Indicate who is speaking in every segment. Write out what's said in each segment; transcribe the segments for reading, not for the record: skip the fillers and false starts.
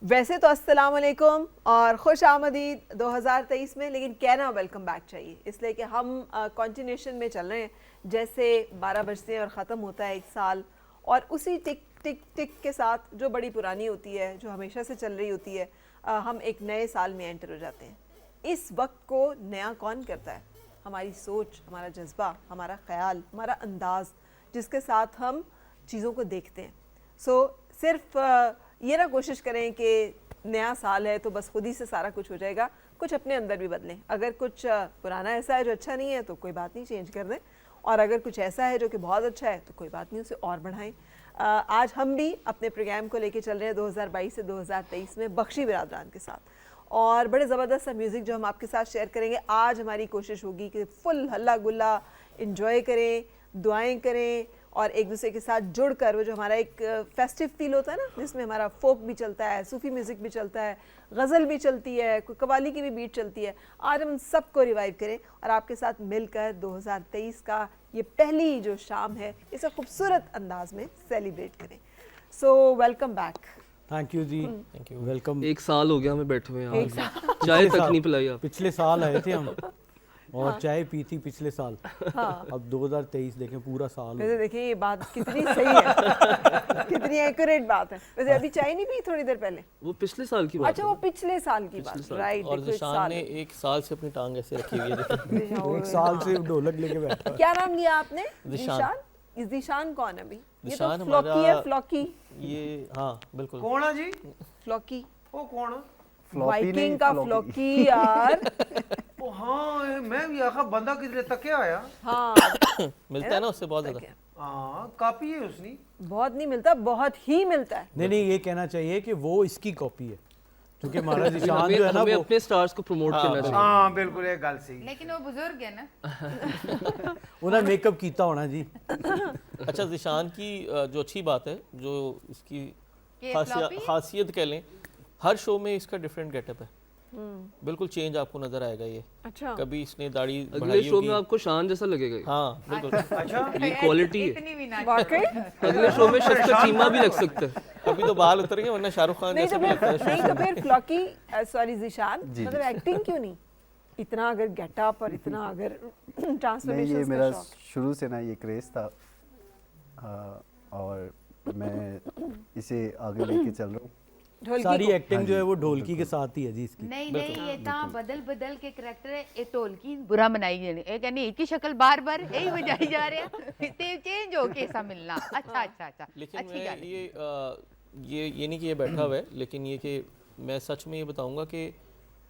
Speaker 1: वैसे तो अस्सलाम वालेकुम और खुश आमदीद 2023 में, लेकिन कहना वेलकम बैक चाहिए, इसलिए कि हम कंटिन्यूशन में चल रहे हैं। जैसे 12 बजते हैं और ख़त्म होता है एक साल, और उसी टिक टिक टिक के साथ जो बड़ी पुरानी होती है, जो हमेशा से चल रही होती है, हम एक नए साल में एंटर हो जाते हैं। इस वक्त को नया कौन करता है? हमारी सोच, हमारा जज्बा, हमारा ख्याल, हमारा अंदाज़, जिसके साथ हम चीज़ों को देखते हैं। सिर्फ ये ना कोशिश करें कि नया साल है तो बस खुद ही से सारा कुछ हो जाएगा, कुछ अपने अंदर भी बदलें। अगर कुछ पुराना ऐसा है जो अच्छा नहीं है तो कोई बात नहीं, चेंज कर दें, और अगर कुछ ऐसा है जो कि बहुत अच्छा है तो कोई बात नहीं, उसे और बढ़ाएं। आज हम भी अपने प्रोग्राम को लेके चल रहे हैं 2022 से 2023 में बख्शी बिरादरान के साथ, और बड़े ज़बरदस्त सा म्यूज़िक जो हम आपके साथ शेयर करेंगे। आज हमारी कोशिश होगी कि फुल हल्ला गुल्ला इंजॉय करें, दुआएं करें, और एक दूसरे के साथ जुड़कर वो जो हमारा एक फेस्टिव फील होता है ना, जिसमें हमारा फोक भी चलता है, सूफ़ी म्यूज़िक भी चलता है, गज़ल भी चलती है, कोई कवाली की भी बीट चलती है, आज हम सबको रिवाइव करें और आपके साथ मिलकर 2023 का ये पहली जो शाम है इसे खूबसूरत अंदाज में सेलिब्रेट करें। So welcome back.
Speaker 2: Thank you जी, थैंक यू, वेलकम।
Speaker 3: एक साल हो गया हमें बैठे हुए यहाँ, चाय तक नहीं पिलाई आप।
Speaker 2: पिछले साल आए थे हम और चाय पी थी पिछले साल।
Speaker 1: हाँ।
Speaker 2: अब 2023 देखें, पूरा साल।
Speaker 1: वैसे देखिए ये बात कितनी सही है, कितनी एक्यूरेट बात है। वैसे अभी चाय नहीं पी थोड़ी देर पहले?
Speaker 3: वो पिछले साल की बात।
Speaker 1: अच्छा, वो पिछले साल की बात, राइट।
Speaker 4: और ज़िशान ने एक साल से अपनी टांग ऐसे रखी हुई है।
Speaker 2: एक साल से ढोलक लेके बैठा है।
Speaker 1: क्या नाम लिया आपने?
Speaker 4: ज़िशान।
Speaker 1: इस ज़िशान कौन है अभी? ये तो
Speaker 4: ज़िशान
Speaker 1: फ्लॉकी है, फ्लॉकी।
Speaker 4: ये हाँ बिल्कुल।
Speaker 5: कौन है जी?
Speaker 1: फ्लॉकी
Speaker 5: वो कौन है?
Speaker 1: वाइकिंग का फ्लॉकी यार।
Speaker 5: ओ हाँ, मैं भी आखा बंदा किधर तक के आया।
Speaker 1: हाँ
Speaker 4: मिलता है ना उससे बहुत ज़्यादा।
Speaker 5: हाँ, कापी है उसने।
Speaker 1: बहुत नहीं मिलता, बहुत ही मिलता है।
Speaker 2: नहीं, ये कहना चाहिए कि वो इसकी कॉपी है, क्योंकि हमारा ज़िशान जो है ना,
Speaker 3: हमें
Speaker 2: वो
Speaker 3: अपने स्टार्स को प्रमोट करना चाहिए।
Speaker 5: हाँ बिल्कुल, एक गल सही।
Speaker 6: लेकिन वो बुजुर्ग है ना।
Speaker 2: उन्हें मेकअप कीता होना जी।
Speaker 4: अच्छा, ज़िशान की जो अच्छी बात है, जो इसकी
Speaker 6: ये फ्लॉपी है?
Speaker 4: खासियत कह लें, हर शो में इसका डिफरेंट गेटअप है। बिल्कुल चेंज आपको नजर आएगा ये।
Speaker 1: अच्छा,
Speaker 4: कभी इसने दाढ़ी
Speaker 3: अगले
Speaker 4: बढ़ाई
Speaker 3: शो में
Speaker 4: होगी।
Speaker 3: आपको शान जैसा लगेगा।
Speaker 4: हाँ बिल्कुल।
Speaker 5: अच्छा,
Speaker 3: ये क्वालिटी है।
Speaker 6: इतनी भी ना।
Speaker 1: वाकई।
Speaker 3: अगले शो में शस्त्र चीमा भी लग सकता है।
Speaker 4: अभी तो बाल उतर गए, वरना शाहरुख खान
Speaker 1: नहीं
Speaker 4: जैसा
Speaker 1: तो
Speaker 4: भी लगता है।
Speaker 1: फिर, नहीं तो फिर फ्लॉकी, सॉरी ज़िशान, मतलब एक्टिंग क्यों नहीं? इतना अगर गेटअप और इतना अगर
Speaker 7: नहीं,
Speaker 1: ट्रांसफॉर्मेशन
Speaker 7: ये मेरा
Speaker 1: का शौक।
Speaker 7: शुरू से ना ये क्रेज़ था, और मैं इसे आगे लेके चल रहा हूँ।
Speaker 1: ढोलकी
Speaker 2: सारी
Speaker 1: को।
Speaker 2: एक्टिंग जो है वो ढोलकी के साथ ही है जी इसकी।
Speaker 6: नहीं नहीं, ये ता बदल बदल के करैक्टर है। ये ढोलकी बुरा बनाई जाने, ये कहनी एक ही शक्ल बार बार यही बजाई जा रहे हैं, ते चेंज हो के ऐसा मिलना। अच्छा अच्छा अच्छा,
Speaker 4: लेकिन
Speaker 6: अच्छी
Speaker 4: मैं
Speaker 6: गल है।
Speaker 4: ये नहीं कि ये बैठा हुआ है, लेकिन ये कि मैं सच में ये बताऊंगा कि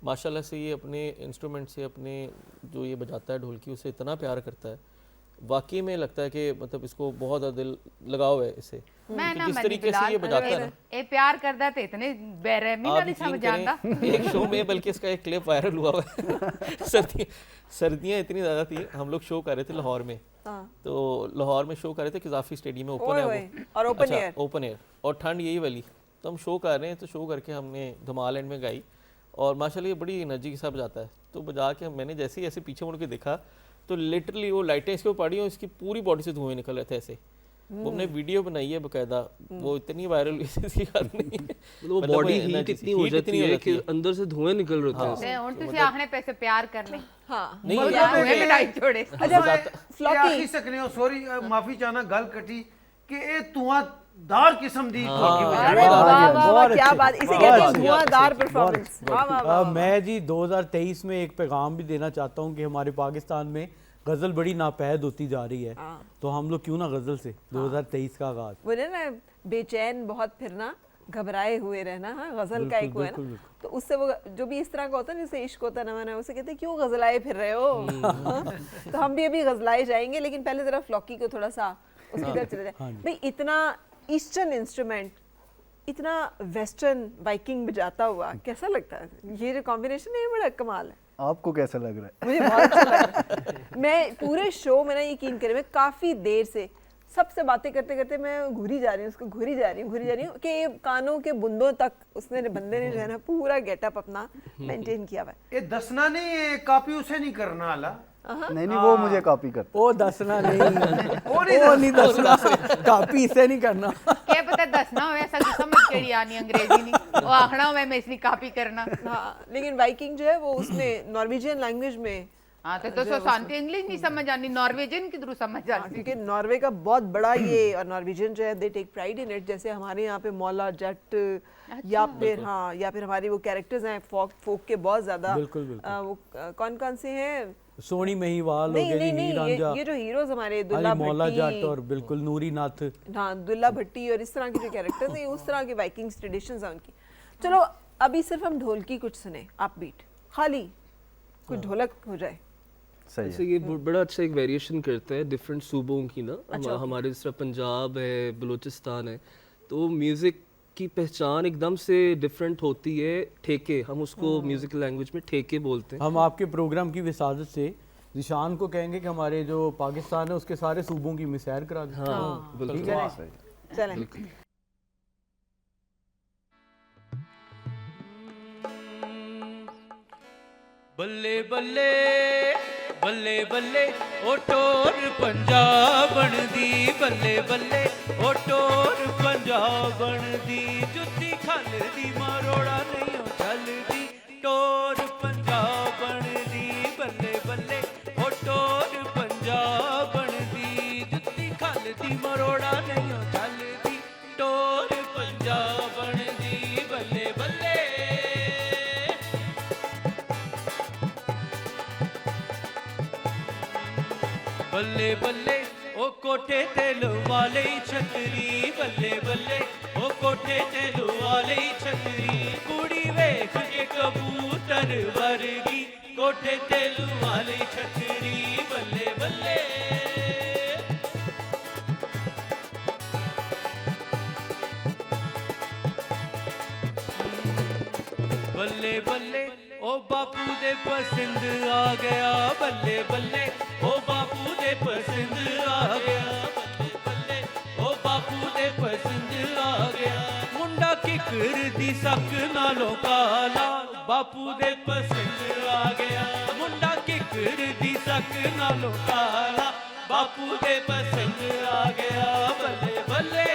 Speaker 4: माशाल्लाह से ये अपने इंस्ट्रूमेंट से, अपने जो ये बजाता है ढोलकी, उससे इतना प्यार करता है। वाकई में लगता है कि मतलब इसको बहुत ज़्यादा दिल लगाव है इससे।
Speaker 6: मैं ना
Speaker 4: जिस तरीके से ये बजाता है ना,
Speaker 6: ए प्यार करदा ते इतने बेरहमी
Speaker 4: आप
Speaker 6: नाल
Speaker 4: यकीन
Speaker 6: समझांदा।
Speaker 4: करें, एक शो में बल्कि इसका एक क्लिप वायरल हुआ हुआ है। सर्दियाँ इतनी ज़्यादा थी, हम लोग शो कर रहे थे लाहौर में।
Speaker 1: हाँ।
Speaker 4: तो लाहौर में शो कर रहे थे, किजाफी स्टेडियम में, ओपन
Speaker 1: ओए
Speaker 4: है
Speaker 1: ओए,
Speaker 4: वो।
Speaker 1: और ओपन
Speaker 4: अच्छा,
Speaker 1: एयर।
Speaker 4: ओपन एयर, और ठंड यही वाली। तो हम शो कर रहे हैं, तो शो करके हमने धमाल एंड में गाई, और माशाल्लाह ये बड़ी एनर्जी के साथ बजाता है। तो बजा के मैंने जैसे ही ऐसे पीछे मुड़ के देखा तो लिटरली वो लाइटें इसके ऊपर पड़ी और इसकी पूरी बॉडी से धुएं निकल रहे थे ऐसे। वो हमने वीडियो बनाई है बकायदा, वो इतनी वायरल हुई इसकी बात नहीं है।
Speaker 3: वो
Speaker 4: मतलब
Speaker 3: बॉडी
Speaker 4: energy
Speaker 3: हीट
Speaker 4: से-
Speaker 3: इतनी हो
Speaker 4: heat
Speaker 3: जाती
Speaker 4: इतनी
Speaker 3: है कि
Speaker 4: है।
Speaker 3: अंदर से धुएं निकल रहे होते हैं।
Speaker 6: ते हुन तुसी आखने पैसे प्यार कर ले।
Speaker 1: हाँ।
Speaker 4: नहीं
Speaker 6: बोल
Speaker 4: ये-
Speaker 6: जा हुए मिटाई छोड़े।
Speaker 1: अच्छा,
Speaker 5: फ्लॉकी
Speaker 1: फ्लॉकी
Speaker 5: सकने हो, सॉरी माफी चाहना, गल कटी कि ये धुआंधार किस्म दी ढोलकी बजा
Speaker 1: अरे
Speaker 5: रहा है।
Speaker 1: वाह वाह वाह,
Speaker 2: बहुत
Speaker 1: क्या
Speaker 2: अच्छे,
Speaker 1: बात, इसे
Speaker 2: बहुत
Speaker 1: कहते हैं
Speaker 2: अच्छे,
Speaker 1: धुआंधार परफॉर्मेंस। वाह वाह वाह।
Speaker 2: मैं जी 2023 में एक पैगाम भी देना चाहता हूँ कि हमारे पाकिस्तान में गज़ल बड़ी नापैद होती जा रही है, तो हम लोग क्यों ना गज़ल से 2023 का आगाज।
Speaker 1: बोले ना, बेचैन बहुत फिरना, घबराए हुए रहना। हाँ, गजल का एक वो है
Speaker 2: बिल्कुल,
Speaker 1: ना,
Speaker 2: बिल्कुल।
Speaker 1: तो उससे वो जो भी इस तरह का होता है, जैसे इश्क होता है नवा नवा, उसे कहते हैं क्यों गजलाए फिर रहे हो। तो हम भी अभी गजलाए जाएंगे, लेकिन पहले जरा फ्लॉकी को थोड़ा सा उसकी तरफ चले जाए। भाई इतना ईस्टर्न इंस्ट्रूमेंट, इतना वेस्टर्न वाइकिंग बजाता हुआ कैसा लगता है? ये जो कॉम्बिनेशन है ये बड़ा कमाल है।
Speaker 7: आपको कैसा लग रहा है?
Speaker 1: मुझे बहुत अच्छा लगा। मैं पूरे शो में ना, यकीन करें, मैं काफ़ी देर से सबसे बातें करते करते मैं घूरी जा रही हूँ, उसको घूरी जा रही हूँ कि कानों के बुंदों तक उसने बंदे ने जो है ना पूरा गेटअप अपना मेंटेन किया हुआ है।
Speaker 5: ये दसना नहीं, ये कापी उसे नहीं करना आला।
Speaker 7: नहीं नहीं वो मुझे कॉपी करता
Speaker 2: वो दसना नहीं
Speaker 5: वो
Speaker 2: वो नहीं दसना कापी इसे नहीं करना
Speaker 6: क्या पता दसना होवे असल की समझ केड़ी आनी अंग्रेजी नहीं वो आखना होवे मैं इसलिए कॉपी करना
Speaker 1: हाँ, लेकिन वाइकिंग जो है वो उसमें नॉर्वेजियन लैंग्वेज में
Speaker 6: हाँ तो शांति इंग्लिश नहीं समझ आनी नॉर्वेजियन किधर समझ आनी
Speaker 1: क्योंकि नॉर्वे का बहुत बड़ा ये और नॉर्वेजियन जो है they take pride in it, जैसे हमारे यहाँ पे मौला जट या फिर हाँ या फिर हमारे वो कैरेक्टर्स हैं फोक के बहुत ज्यादा।
Speaker 2: बिल्कुल, बिल्कुल।
Speaker 1: वो कौन कौन से हैं?
Speaker 2: सोनी महिवाल हो
Speaker 1: नहीं
Speaker 2: गए
Speaker 1: नहीं
Speaker 2: जी,
Speaker 1: नहीं
Speaker 2: हीर रांझा,
Speaker 1: ये जो हीरोज हमारे दुल्ला
Speaker 2: अली मौला जट
Speaker 1: भट्टी,
Speaker 2: और बिल्कुल नूरी नाथ।
Speaker 1: हाँ दुल्ला भट्टी और इस तरह के जो कैरेक्टर्स हैं उस तरह के वाइकिंग्स ट्रेडिशंस हैं उनकी। चलो अभी सिर्फ हम ढोल की कुछ सुने, आप बीट खाली कुछ ढोलक हो जाए।
Speaker 7: सही
Speaker 3: ऐसे
Speaker 7: है।
Speaker 3: ये बड़ा अच्छा एक वेरिएशन करते हैं डिफरेंट सूबों की ना।
Speaker 1: अच्छा,
Speaker 3: हमारे इस तरह पंजाब है, बलूचिस्तान है, तो म्यूज़िक की पहचान एकदम से डिफरेंट होती है। ठेके, हम उसको म्यूज़िक लैंग्वेज में ठेके बोलते हैं।
Speaker 2: हम आपके प्रोग्राम की विसादत से जिशान को कहेंगे कि हमारे जो पाकिस्तान है उसके सारे सूबों की मिसैर करा दें।
Speaker 3: हाँ बिल्कुल।
Speaker 2: ठीक है
Speaker 7: सही।
Speaker 1: चलें
Speaker 8: बल्ले बल्ले बल्ले बल्ले ओ टोर पंजाबण दी, बल्ले बल्ले ओ टोर पंजाबण दी, जुत्ती खल दी मरोड़ा नहीं ओ चलदी, टोर पंजाबण दी, बल्ले बल्ले ओ टोर पंजाबण दी, जुत्ती खल दी मरोड़ा नहीं ओ चलदी, टोर पंजाबण दी, बल्ले बल्ले। बल्ले बल्ले ओ कोठे ते लवाले छतरी, बल्ले बल्ले ओ कोठे ते लवाले छतरी, कुड़ी वेख के कबूतर वर्गी, कोठे ते लवाले छतरी, बल्ले बल्ले। बल्ले बल्ले ओ बापू दे पसंद आ गया, बल्ले बल्ले ओ बापू दे पसंद आ गया, बल्ले बल्ले ओ बापू दे पसंद आ गया, मुंडा किकर दी सक नालों काला, बापू दे पसंद आ गया, मुंडा किकर दी सक नालों काला, बापू दे पसंद आ गया, बल्ले बल्ले।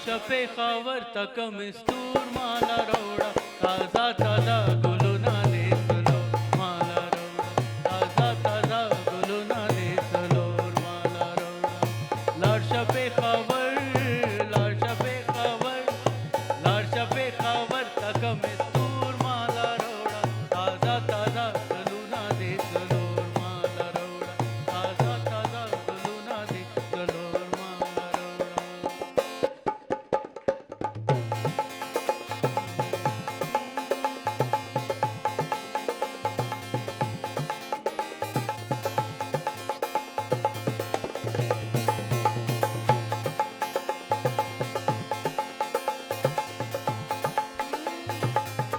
Speaker 8: शफे खावर तक मिस्तूर माला रोड़ा, ताजा ताजा गुलू ना दे सलो माला रोड़ा, ताजा ताजा गुलू ना दे सलो माला रोड़ा, लार शफे खावर, लार शफे खावर, लार शफे खावर तक मिस्तूर माला रोड़ा, ताजा ताजा गुलू ना दे सलो माला रोड़ा, ताजा ताजा गुलू ना दे सलो माला रोड़ा।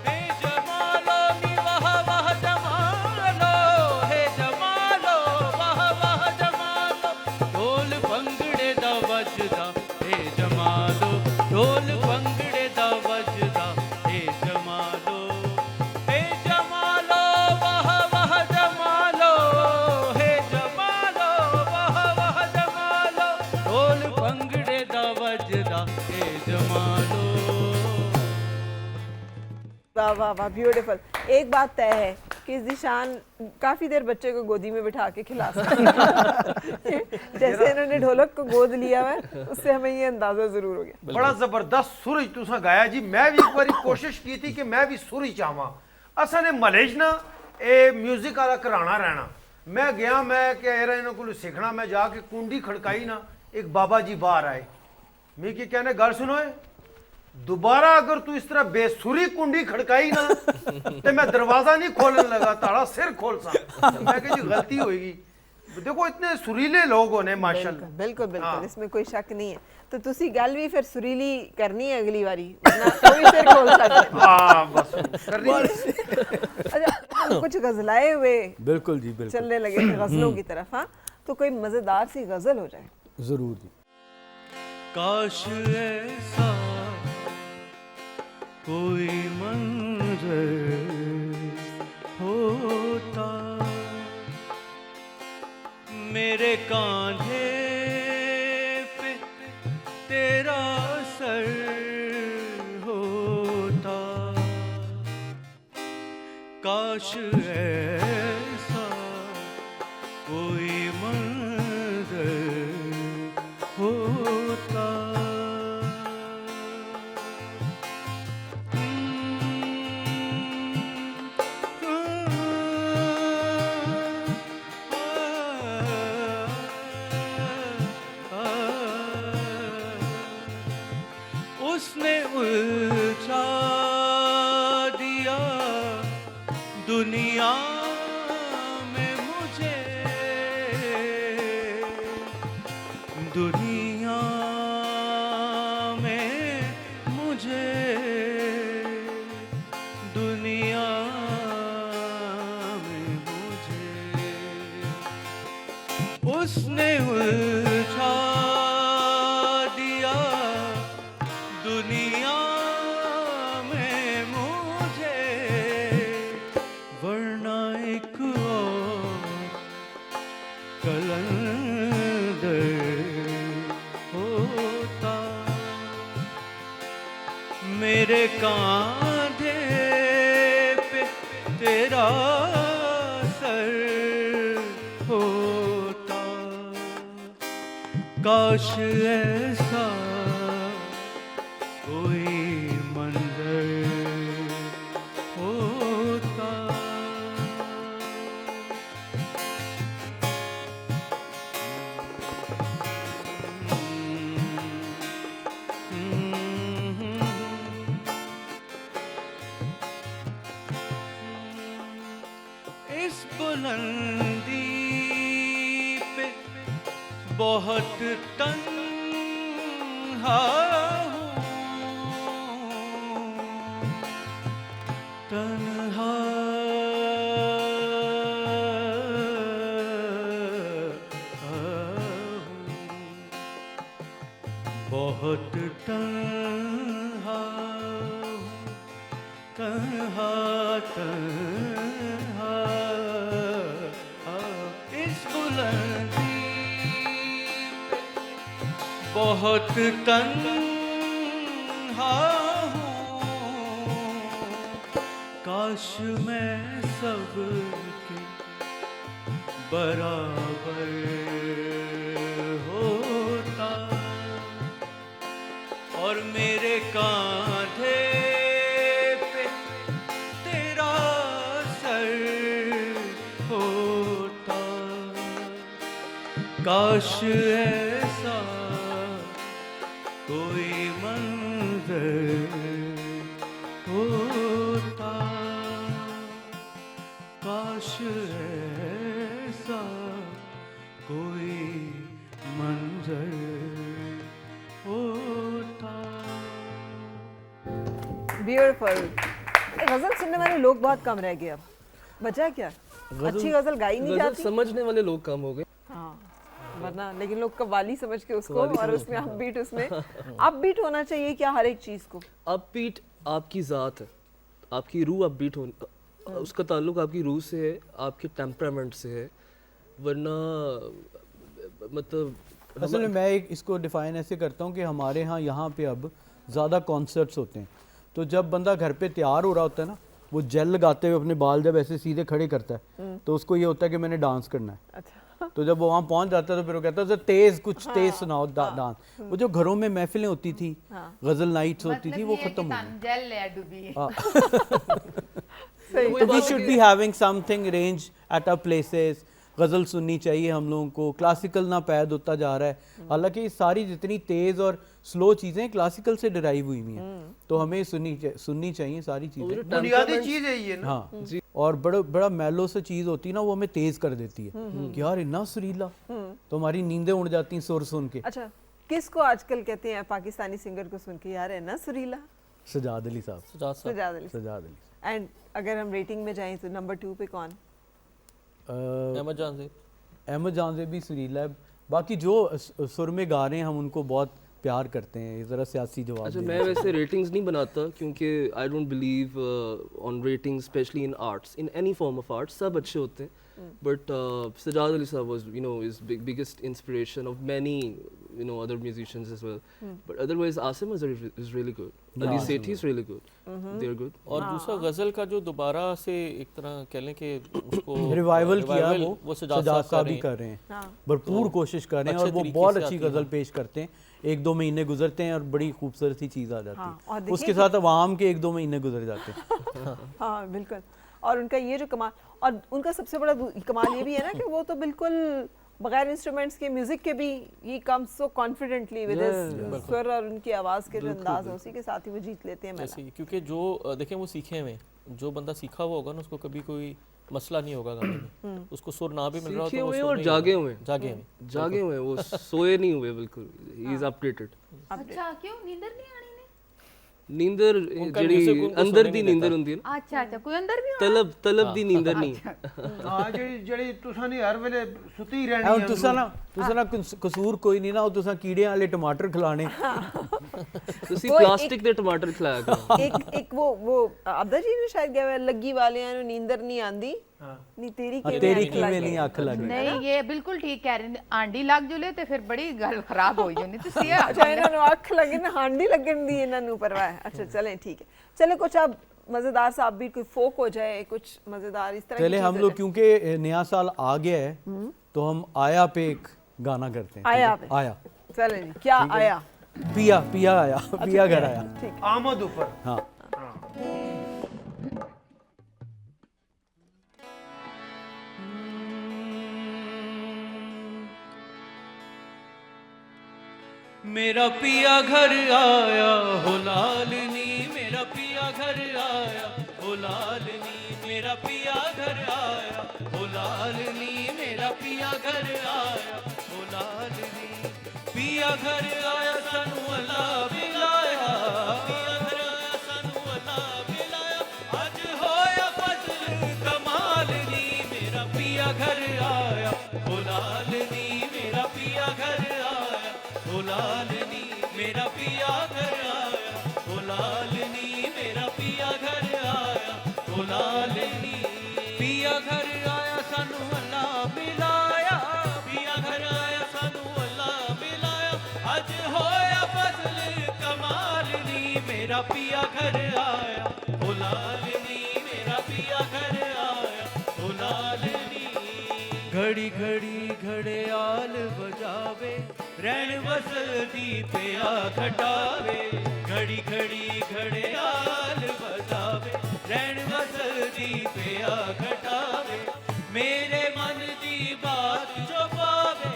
Speaker 8: हे जमालो नी वाह वाह जमालो, हे जमालो वाह वाह जमालो, ढोल भंगड़े दा वजदा, हे जमालो ढोल भंगड़े दा वजदा, हे जमालो, हे जमालो वाह वाह जमालो, हे जमालो वाह वाह जमालो, ढोल भंगड़े दा वजदा, हे जमालो।
Speaker 1: वाह वाह वाह ब्यूटीफुल। एक बात तय है कि जिशान काफी देर बच्चे को गोदी में बिठा के खिला सकते हैं। जैसे इन्होंने ढोलक को गोद लिया हुआ है उससे हमें ये अंदाजा जरूर हो गया।
Speaker 5: बड़ा जबरदस्त सुर तुसा गाया जी। मैं भी एक बार कोशिश की थी कि मैं भी सुर चाहवा। असा ने मलेजना ਇਹ ਮਿਊਜ਼ਿਕ ਵਾਲਾ ਘਰਾਣਾ ਰਹਿਣਾ ਮੈਂ ਗਿਆ ਮੈਂ ਕਿ ਯਾਰ ਇਹਨਾਂ ਕੋਲ ਸਿੱਖਣਾ ਮੈਂ ਜਾ ਕੇ ਕੁੰਡੀ ਖੜਕਾਈ ਨਾ ਇੱਕ ਬਾਬਾ ਜੀ ਬਾਹਰ ਆਏ मैं की कहने गल सुनो दोबारा अगर तू इस तरह बेसुरी कुंडी खड़काई ना तो मैं दरवाजा नहीं खोलने लगा ताड़ा सिर खोल सा मैं कहा जी गलती होगी देखो इतने सुरीले लोग होने माशाल्लाह
Speaker 1: बिल्कुल बिल्कुल इसमें कोई शक नहीं है तो तुसी गल भी फिर सुरीली करनी है अगली बारी वरना कोई सिर खोल सकता है
Speaker 5: हाँ बस करनी है।
Speaker 1: अच्छा हम कुछ गजलाए हुए
Speaker 2: बिल्कुल जी बिल्कुल
Speaker 1: चलने लगे थे गजलों की तरफ हाँ तो कोई मजेदार सी गजल हो जाए
Speaker 2: ज़रूर जी।
Speaker 8: काश ऐसा कोई मंजर होता मेरे कांधे पे तेरा सर होता काश ऐसा कोई मंजर होता उसने उलझा दिया दुनिया में मुझे दुनिया में मुझे दुनिया में मुझे उसने उलझा दिया दुनिया में मुझे वरना एक और कलंदर होता मेरे कांधे पे तेरा सर होता काश ऐसा कोई मंजर होता इस बुलंदी पे बहुत तन्हा तन्हा बहुत तन्हा तन्हा तन्हा इस बुलंदी बहुत तन्हा काश मैं सबके बराबर होता और मेरे कांधे पे तेरा सर होता काश ऐसा कोई मंजर होता काश ऐसा कोई मंजर होता
Speaker 1: ब्यूटीफुल गजल सुनने वाले लोग बहुत कम रह गए अब बचा क्या अच्छी गजल गाई नहीं
Speaker 3: गजल
Speaker 1: जाती
Speaker 3: समझने वाले लोग कम हो गए
Speaker 1: हाँ वरना लेकिन लोग कव्वाली समझ के उसको
Speaker 3: कव्वाली
Speaker 1: और
Speaker 3: समझ
Speaker 1: उसमें अपबीट उसमें अपबीट होना चाहिए क्या हर एक चीज को
Speaker 3: अपबीट आपकी ज़ात है आपकी रूह अपबीट हो उसका ताल्लुक आपकी रूह से है आपके टेम्परामेंट से है वरना मतलब
Speaker 2: असल में मैं एक इसको डिफ़ाइन ऐसे करता हूँ कि हमारे यहाँ पे अब ज़्यादा कॉन्सर्ट्स होते हैं तो जब बंदा घर पे तैयार हो रहा होता है ना वो जेल लगाते हुए अपने बाल जब ऐसे सीधे खड़े करता है तो उसको ये होता है कि मैंने डांस करना है
Speaker 1: अच्छा
Speaker 2: तो जब वो वहाँ पहुँच जाता है तो फिर वो कहता है "सर, तेज कुछ तेज सुनाओ डांस वो जो घरों में महफिलें होती थी गजल नाइट्स होती थी वो खत्म हो गई
Speaker 6: जेल है डूबी है
Speaker 2: हाँ।
Speaker 1: सही।
Speaker 3: वही
Speaker 2: तो वी
Speaker 3: बात है
Speaker 2: शुड
Speaker 3: कि-
Speaker 2: be having something range at our places. गज़ल सुननी चाहिए हम लोगों को, क्लासिकल ना पैद होता जा रहा है, हालांकि ये सारी जितनी तेज़ और स्लो चीज़ें क्लासिकल से डिराइव हुई हुई हैं, तो हमें सुननी चाहिए सारी चीज़ें।
Speaker 3: वो जो
Speaker 5: बुनियादी
Speaker 3: temperaments-
Speaker 5: चीज है ये ना।
Speaker 2: हाँ और बड़ा बड़ा मेलो से चीज़ होती है ना, वो हमें तेज़ कर देती है कि यार इतना सुरीला, तो हमारी नींदें उड़ जाती हैं सुर सुन के।
Speaker 1: अच्छा, किसको आजकल कहते हैं पाकिस्तानी सिंगर को सुन के यार है ना सुरीला?
Speaker 2: सजाद अली साहब।
Speaker 4: सुजात साहब।
Speaker 1: सजाद अली।
Speaker 2: सजाद अली
Speaker 1: एंड अगर हम रेटिंग में जाएं तो नंबर 2 पे कौन?
Speaker 4: अहमद जान से
Speaker 2: अहमद जान से भी सुरीला है। बाकी जो सुर में गा रहे हैं हम उनको बहुत प्यार करते हैं। ज़रा सियासी जवाब
Speaker 3: अच्छा,
Speaker 2: देना
Speaker 3: मैं वैसे रेटिंग्स नहीं बनाता क्योंकि I don't believe on ratings, specially in arts, in any form of arts. सब अच्छे होते हैं, बट सजाद अली साहब was is biggest inspiration of many other musicians as well. But otherwise Asim is really good. Ali
Speaker 2: Yeah.
Speaker 3: Sethi is really good. They're good.
Speaker 4: और दूसरा गजल का जो दोबारा से एक तरह कह लें कि उसको
Speaker 2: रिवाइवल किया
Speaker 4: revival
Speaker 2: वो
Speaker 4: सजाद
Speaker 2: सजाद
Speaker 4: साहब
Speaker 2: साहब ही
Speaker 4: हैं।
Speaker 2: कर रहे हैं,
Speaker 1: हाँ।
Speaker 2: भरपूर कोशिश कर रहे हैं और
Speaker 4: अच्छे
Speaker 2: वो
Speaker 4: तरीके
Speaker 2: बहुत
Speaker 4: से
Speaker 2: अच्छी
Speaker 4: आती है।
Speaker 2: गज़ल पेश करते हैं। 1-2 महीने गुजरते हैं और बड़ी खूबसूरत सी चीज़ आ जाती
Speaker 1: हाँ, और
Speaker 2: है।
Speaker 1: देखिए
Speaker 2: उसके
Speaker 1: कि-
Speaker 2: साथ अवाम के 1-2 महीने गुजर जाते हैं।
Speaker 1: हाँ बिल्कुल। और उनका ये जो कमाल, और उनका सबसे बड़ा कमाल ये भी है ना कि वो तो बिल्कुल बगैर इंस्ट्रूमेंट्स के म्यूजिक के भी he comes so confidently with his स्वर और उनकी आवाज़ के जो अंदाज है उसी के साथ ही वो जीत लेते हैं
Speaker 4: ऐसे
Speaker 1: मेला।
Speaker 4: ही, क्योंकि जो देखें वो सीखे हुए, जो बंदा सीखा हुआ होगा ना उसको कभी कोई मसला नहीं होगा गाने में। उसको सुर ना भी मिल रहा हो
Speaker 3: सीखे
Speaker 4: तो वो
Speaker 3: हुए
Speaker 4: सुर
Speaker 3: और
Speaker 4: नहीं
Speaker 3: जागे
Speaker 4: होगा।
Speaker 3: हुए हैं।
Speaker 4: जागे हुए।
Speaker 3: जागे हुए हैं, वो सोए नहीं हुए बिल्कुल। He is updated.
Speaker 6: अच्छा, क्यों नींदर नहीं आनी ने?
Speaker 3: नींदर
Speaker 4: उनका
Speaker 3: ਜਿਹੜੀ
Speaker 4: music उनको
Speaker 3: ਅੰਦਰ
Speaker 4: सोने
Speaker 3: ਦੀ
Speaker 4: नहीं
Speaker 3: ਨੀਂਦਰ
Speaker 4: देता।
Speaker 3: ਹੁੰਦੀ ਹੈ ਨਾ,
Speaker 6: अच्छा अच्छा, कोई अंदर भी होना?
Speaker 3: ਤਲਬ ਦੀ ਨੀਂਦਰ ਨਹੀਂ।
Speaker 5: हाँ ਜਿਹੜੀ तुसां ने हर वेले सुती रहनी
Speaker 2: ਹੁਣ
Speaker 5: है
Speaker 2: तुसा ना कसूर कोई नहीं ना, ਉਹ तुसा कीड़े वाले टमाटर खिलाने।
Speaker 3: ਤੁਸੀਂ
Speaker 1: वो
Speaker 3: ਪਲਾਸਟਿਕ ਦੇ ਟਮਾਟਰ ਖਿਲਾਇਆ ਕਰੋ।
Speaker 1: एक वो अब्दा जी ने शायद गया लग्गी वाले हैं नींदर नहीं आंदी नहीं तेरी
Speaker 2: हाँ,
Speaker 1: किवें
Speaker 2: तेरी
Speaker 1: अख लग
Speaker 2: किवें
Speaker 1: गई।
Speaker 2: नहीं अख लग गई।
Speaker 6: नहीं, ये बिल्कुल ठीक कह रहे हैं। आंडी लग जुले तो फिर बड़ी गल खराब हो जानी। तो सिया
Speaker 1: अच्छा इन्हां नु अख लगे ना हांडी लगन दी इन्हां नु परवाह है। अच्छा चलें ठीक है, चले कुछ अब मजेदार सा भी कोई फोक हो जाए, कुछ मजेदार इस तरह की
Speaker 2: चले हम
Speaker 1: चीज़ हो
Speaker 2: लोग
Speaker 1: जाए।
Speaker 2: क्योंकि नया साल आ गया है तो हम आया पे एक गाना करते हैं।
Speaker 1: आया
Speaker 2: ठीक है?
Speaker 1: पे।
Speaker 2: आया
Speaker 1: चलें जी, क्या आया?
Speaker 2: पिया पिया आया, पिया घर आया।
Speaker 1: ठीक
Speaker 5: आमद ऊपर।
Speaker 2: हाँ
Speaker 8: मेरा पिया घर आया हो लालनी, मेरा पिया घर आया हो लालनी, मेरा पिया घर आया हो लालनी, मेरा पिया घर आया हो लालनी। पिया घर आया सानू अल्लाह बिलाया, पिया घर आया सानू अल्लाह बिलाया, अज होया फजल कमाल नी, मेरा पिया घर आया हो लालनी, मेरा पिया घर आया हो लालनी, मेरा पिया घर आया हो लालनी, मेरा पिया घर आया हो लालनी। पिया घर आया सानू अल्लाह मिलाया, पिया घर आया सानू अल्लाह मिलाया, अज होया फजल कमाल नी, मेरा पिया घर आया हो लालनी, मेरा पिया घर आया हो लालनी। घड़ी घड़ी घड़ियाल बजावे, रैन बसती पिया घटावे, घड़ी घड़ी घड़ियाल बजावे, रैन बसती पिया घटावे, मेरे मन दी बात जो पावे,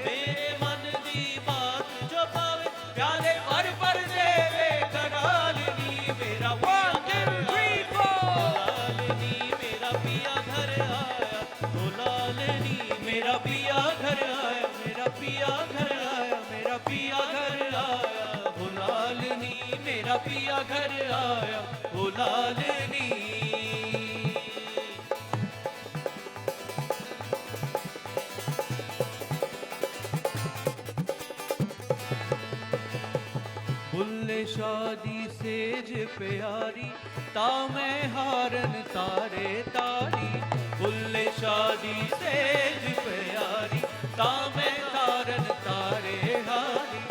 Speaker 8: मेरे मन दी बात जो पावे, प्याले पर देवे करालनी, मेरा 1 2 3 4 लालनी, मेरा पिया घर आया हो लालनी, मेरा पिया घर आया, मेरा पिया घर आया, मेरा पिया घर आया हो लालनी, मेरा पिया घर आया हो लालनी। बुल्ले शादी सेज प्यारी, तामें हारन तारे तारी, बुल्ले शादी सेज प्यारी, तामें हारन तारे हारी,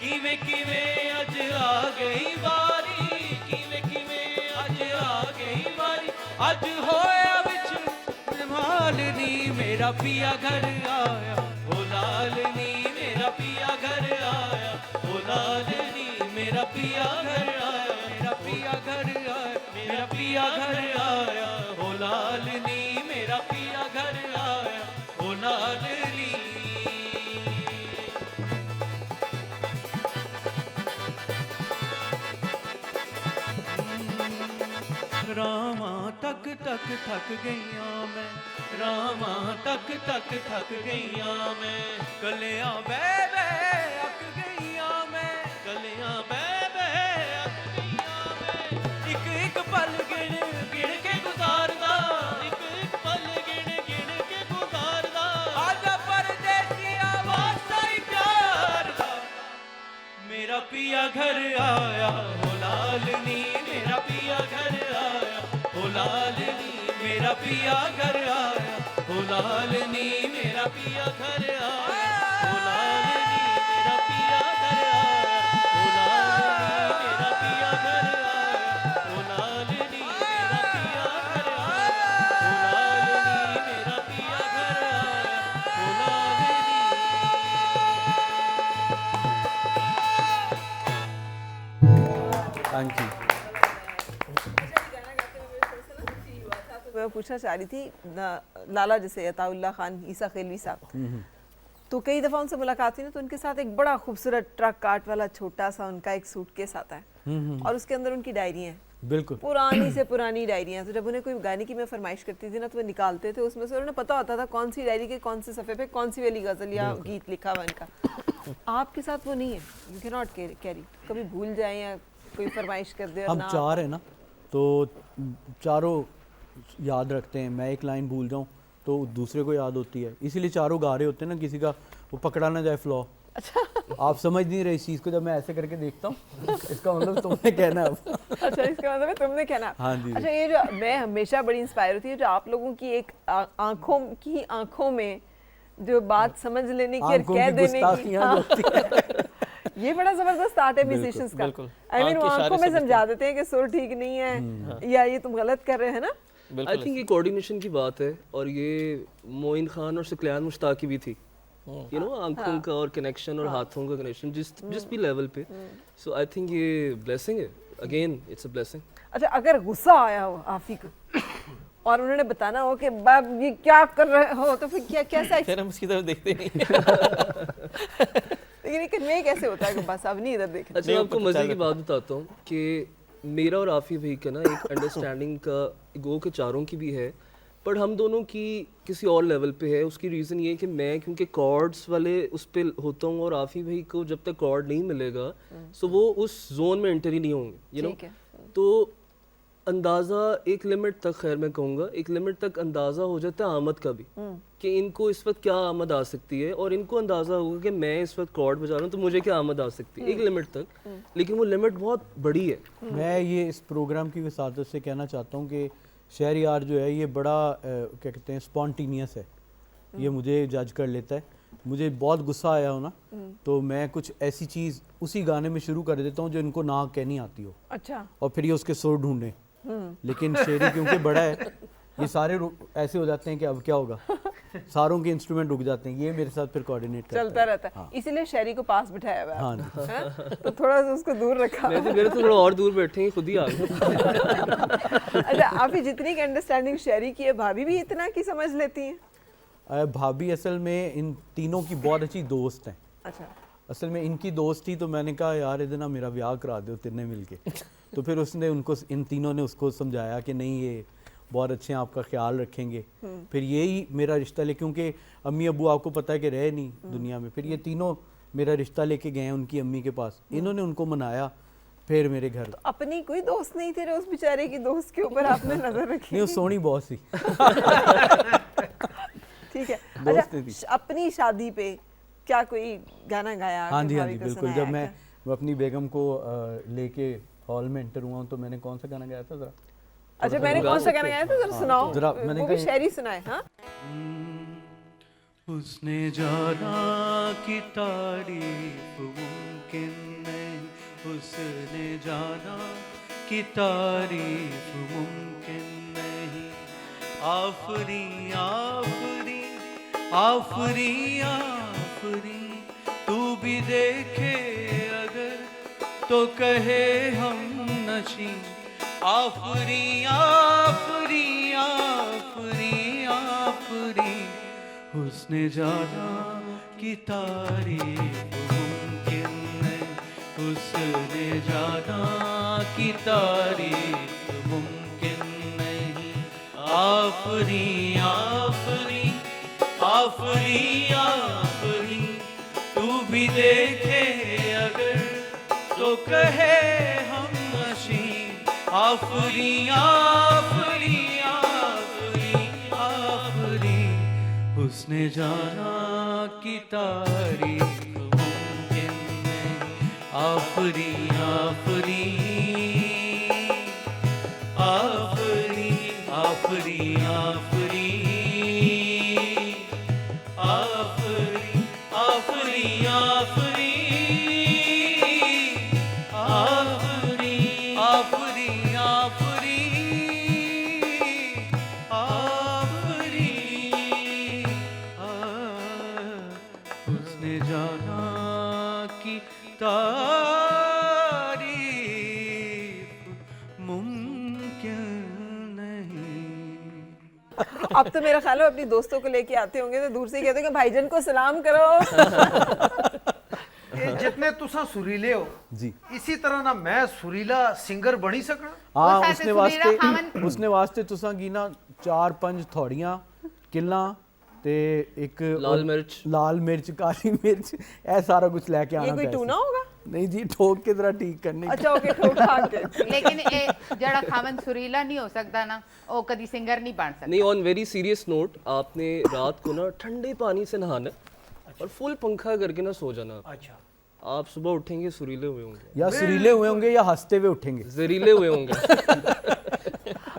Speaker 8: किवें किवें अज आ गई बारी, किवें किवें अज आ गई बारी, अज होया विच मालनी, मेरा पिया घर आया हो लालनी, मेरा पिया घर आया हो लालनी, मेरा पिया घर आया, मेरा पिया घर आया, मेरा पिया घर आया रामा तक तक थक गईया मैं, रामा तक तक थक गईया मैं, कलियां बह बह अक गईया मैं, कलियां बह बह अक गईया मैं, एक पल गिण गिण के गुजारदा, एक पल गिण गिण के गुजारदा, आजा परदेसिया वास्ता ही प्यार दा, मेरा पिया घर आया हो लालनी, मेरा पिया घर आया हो लालनी, मेरा पिया घर आया हो लालनी, मेरा पिया घर आया हो लालनी, मेरा पिया घर आया हो लालनी, मेरा पिया घर आया हो लालनी, मेरा पिया घर आया हो लालनी, मेरा पिया घर आया हो लालनी।
Speaker 2: Thank you.
Speaker 1: मैं पूछना चाह रही थी लाला जैसे अताउल्ला खान ईसा खेलवी साहब, तो कई दफ़ा उनसे मुलाकात हुई ना, तो उनके साथ एक बड़ा खूबसूरत ट्रक काट वाला छोटा सा उनका एक सूटकेस आता है और उसके अंदर उनकी डायरियाँ हैं,
Speaker 2: बिल्कुल
Speaker 1: पुरानी से पुरानी डायरियाँ। तो जब उन्हें कोई गाने की मैं फरमाइश करती थी ना, तो वो निकालते थे, उसमें से उन्हें पता होता था कौन सी डायरी के कौन से सफ़े पे कौन सी वाली गज़ल या गीत लिखा हुआ इनका। आपके साथ वो नहीं है, यू कैन नॉट कैरी, कभी भूल जाए या कोई फरमाइश कर दे और
Speaker 2: हम
Speaker 1: ना
Speaker 2: चार हैं ना, तो चारों याद रखते हैं। मैं एक लाइन भूल जाऊं तो दूसरे को याद होती है, इसीलिए चारों गा रहे होते हैं ना, किसी का वो पकड़ा ना जाए फ्लॉ।
Speaker 1: अच्छा
Speaker 2: आप समझ नहीं रहे इस चीज़ को, जब मैं ऐसे करके देखता हूँ इसका मतलब तुमने कहना है अब।
Speaker 1: अच्छा, इसका मतलब है तुमने कहना।
Speaker 2: हाँ जी।
Speaker 1: अच्छा, ये जो मैं हमेशा बड़ी इंस्पायर होती है जो आप लोगों की एक आंखों में जो बात समझ लेने की और
Speaker 2: आंखों
Speaker 1: कह
Speaker 2: की
Speaker 1: देने की,
Speaker 2: गुस्ताखियां जो होती हैं।
Speaker 1: ये बड़ा जबरदस्त आर्ट है म्यूजिशियंस का।
Speaker 4: बिल्कुल।
Speaker 1: आई मीन वो
Speaker 4: आंख के
Speaker 1: आंखों
Speaker 4: इशारे
Speaker 1: में
Speaker 4: से
Speaker 1: समझा देते हैं कि सुर ठीक नहीं है या ये तुम गलत कर रहे हैं ना।
Speaker 3: आई थिंक ये कोऑर्डिनेशन की बात है, और ये मोइन खान और सुकलियान मुश्ताकी भी थी, यू नो, आंखों का और कनेक्शन और हाथों का कनेक्शन जिस भी लेवल पे। सो आई थिंक ये ब्लेसिंग है, अगेन इट्स अ ब्लेसिंग।
Speaker 1: अच्छा, अगर गुस्सा आया हो आफी को और उन्होंने बताना हो कि बाप ये क्या कर रहे हो, तो फिर क्या कैसा
Speaker 4: फिर हम उसकी तरफ देखते नहीं।
Speaker 1: लेकिन ये कन्वे कैसे होता है कि बस अब नहीं इधर देख।
Speaker 3: अच्छा, मैं आपको मजे की बात बताता हूँ कि मेरा और आफी भाई का ना एक अंडरस्टैंडिंग का गो के चारों की भी है, पर हम दोनों की किसी और लेवल पे है। उसकी रीज़न ये है कि मैं क्योंकि कॉर्ड्स वाले उस पे होता हूँ, और आफी भाई को जब तक कॉर्ड नहीं मिलेगा सो वो उस जोन में एंटर ही नहीं होंगे, यू नो। तो अंदाज़ा एक लिमिट तक, खैर मैं कहूँगा एक लिमिट तक अंदाज़ा हो जाता है आमद का भी, कि इनको इस वक्त क्या आमद आ सकती है, और इनको अंदाज़ा होगा कि मैं इस वक्त कॉर्ड बजा रहा हूँ तो मुझे क्या आमद आ सकती है, एक लिमिट तक। लेकिन वो लिमिट बहुत बड़ी है।
Speaker 2: मैं ये इस प्रोग्राम की वसादत से कहना चाहता हूँ कि शहरयार जो है ये बड़ा क्या कहते हैं स्पॉन्टीनियस है, ये मुझे जज कर लेता है। मुझे बहुत गुस्सा आया हो ना, तो मैं कुछ ऐसी चीज़ उसी गाने में शुरू कर देता हूँ जो इनको ना कहनी आती हो।
Speaker 1: अच्छा,
Speaker 2: और फिर ये उसके सुर ढूंढे। लेकिन शेरी क्योंकि बड़ा है, ये सारे ऐसे हो जाते हैं कि अब क्या होगा, सारों के इंस्ट्रूमेंट रुक जाते हैं, ये मेरे साथ फिर कोऑर्डिनेट
Speaker 1: चलता रहता है। इसीलिए शहरी को पास बिठाया हुआ है।
Speaker 2: हाँ
Speaker 1: हैं? तो थोड़ा सा उसको दूर रखा।
Speaker 3: मेरे तो थोड़ा और दूर बैठे हैं, खुद ही आ गए।
Speaker 1: अच्छा, आप ही जितनी की अंडरस्टैंडिंग शहरी की है, भाभी भी इतना की समझ लेती हैं?
Speaker 2: भाभी असल में इन तीनों की बहुत अच्छी दोस्त हैं।
Speaker 1: अच्छा,
Speaker 2: असल में इनकी दोस्त थी, तो मैंने कहा यार इधर ना मेरा ब्याह करा दो तिन्ने मिलके। तो फिर उसने उनको, इन तीनों ने उसको समझाया कि नहीं ये बहुत अच्छे हैं, आपका ख्याल रखेंगे। फिर यही मेरा रिश्ता ले, क्योंकि अम्मी अब्बू आपको पता है कि रहे नहीं दुनिया में, फिर ये तीनों मेरा रिश्ता लेके गए हैं उनकी अम्मी के पास, इन्होंने उनको मनाया फिर मेरे घर।
Speaker 1: तो अपनी कोई दोस्त नहीं थे, उस बेचारे की दोस्त के ऊपर आपने नजर रखी?
Speaker 2: नहीं, वो सोनी बहुत सी।
Speaker 1: ठीक है।
Speaker 2: दोस्त
Speaker 1: अच्छा,
Speaker 2: नहीं थी।
Speaker 1: अपनी शादी पे क्या कोई गाना गाया?
Speaker 2: हाँ जी, हाँ
Speaker 1: भाभी
Speaker 2: जी,
Speaker 1: को
Speaker 2: बिल्कुल।
Speaker 1: सुनाया
Speaker 2: जब मैं
Speaker 1: क्या?
Speaker 2: अपनी बेगम को लेके हॉल में एंटर हुआ हूँ, तो मैंने कौन सा गाना गाया था जरा?
Speaker 1: अच्छा, मैंने कौन सा गाना गाया था, जरा सुनाओ।
Speaker 2: जरा मैंने
Speaker 1: वो भी
Speaker 2: कहा
Speaker 1: शायरी सुनाए। हाँ,
Speaker 8: उसने जाना कि तारीफ मुमकिन नहीं, उसने जाना कि तारीफ मुमकिन नहीं। आफरी आफरी आफरी आफरी, तू भी देखे अगर तो कहे हम नशी। आफरी आफरी आफरी आफरी, उसने जाना कि तारीफ मुमकिन नहीं, उसने जाना कि तारीफ मुमकिन आफरी आफरी आफरी आफरी तू भी देखे अगर तो कहे हम नशी आफरी आफरी आफरी आफरी उसने जाना की तारीफ मुमकिन नहीं आफरी आफरी आफरी आफरी आफरी आफरी आफरी आफरी आफरी आफरी आफरी आफरी उसने जाना की तारीफ मुमकिन नहीं।
Speaker 1: अब तो मेरा ख्याल है अपनी दोस्तों को लेके आते होंगे तो दूर से ही कहते हैं कि भाईजान को सलाम करो।
Speaker 5: ये जितने तुसा सुरीले हो
Speaker 2: जी
Speaker 5: इसी तरह ना मैं सुरीला सिंगर बनी सकना।
Speaker 2: हाँ
Speaker 6: साथ
Speaker 2: उसने
Speaker 6: सुनीरा खामन।
Speaker 2: वास्ते उसने वास्ते तुसा की ना 4-5 थोड़ियां किला ते एक लाल मिर्च काली मिर्च ए सारा कुछ लेके आना
Speaker 1: ये कोई
Speaker 2: पैसे।
Speaker 1: टूना होगा?
Speaker 2: नहीं जी ठोक के जरा ठीक करने की।
Speaker 1: अच्छा ओके ठोक ठाक के।
Speaker 6: लेकिन जड़ा खामन सुरीला नहीं हो सकता ना वो कभी सिंगर नहीं बन सकता।
Speaker 3: नहीं, ऑन वेरी सीरियस नोट, आपने रात को ना ठंडे पानी से नहाना और फुल पंखा करके ना सो जाना।
Speaker 5: अच्छा
Speaker 3: आप सुबह उठेंगे सुरीले हुए होंगे,
Speaker 2: या सुरीले हुए होंगे या हंसते हुए उठेंगे।
Speaker 3: जहरीले हुए होंगे।